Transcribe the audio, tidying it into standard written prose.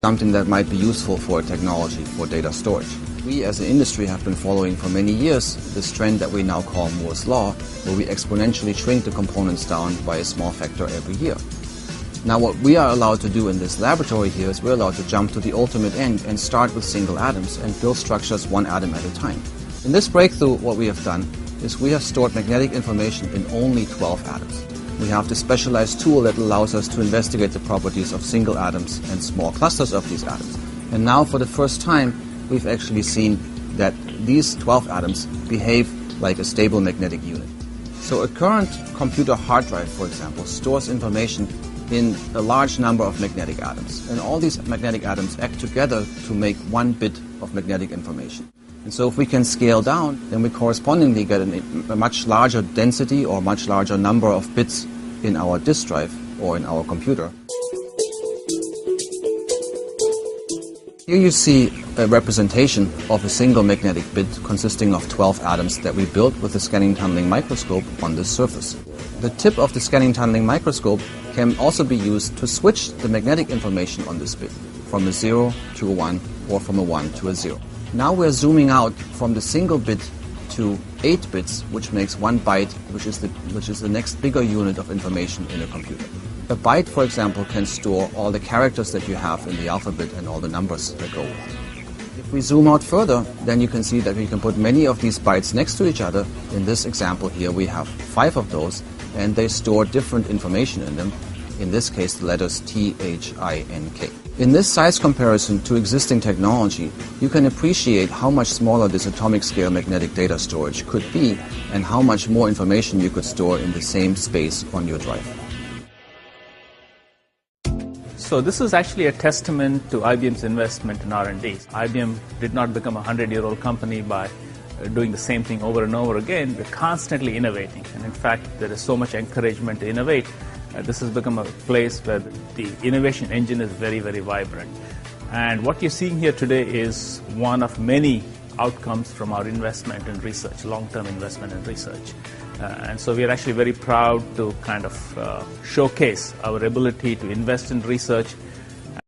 something that might be useful for a technology for data storage. We as an industry have been following for many years this trend that we now call Moore's Law, where we exponentially shrink the components down by a small factor every year. Now what we are allowed to do in this laboratory here is we're allowed to jump to the ultimate end and start with single atoms and build structures one atom at a time. In this breakthrough, what we have done is we have stored magnetic information in only 12 atoms. We have this specialized tool that allows us to investigate the properties of single atoms and small clusters of these atoms. And now for the first time, we've actually seen that these 12 atoms behave like a stable magnetic unit. So a current computer hard drive, for example, stores information in a large number of magnetic atoms. And all these magnetic atoms act together to make one bit of magnetic information. And so if we can scale down, then we correspondingly get a much larger density or much larger number of bits in our disk drive or in our computer. Here you see a representation of a single magnetic bit consisting of 12 atoms that we built with the scanning tunneling microscope on this surface. The tip of the scanning tunneling microscope can also be used to switch the magnetic information on this bit from a 0 to a 1 or from a 1 to a 0. Now we're zooming out from the single bit to 8 bits, which makes 1 byte, which is the next bigger unit of information in a computer. A byte, for example, can store all the characters that you have in the alphabet and all the numbers that go with it. If we zoom out further, then you can see that we can put many of these bytes next to each other. In this example here, we have 5 of those, and they store different information in them. In this case, the letters T, H, I, N, K. In this size comparison to existing technology, you can appreciate how much smaller this atomic scale magnetic data storage could be and how much more information you could store in the same space on your drive. So this is actually a testament to IBM's investment in R&D. IBM did not become a 100-year-old company by doing the same thing over and over again. We're constantly innovating, and in fact there is so much encouragement to innovate. This has become a place where the innovation engine is very, very vibrant. And what you're seeing here today is one of many outcomes from our investment in research, long-term investment in research. And so we are actually very proud to kind of showcase our ability to invest in research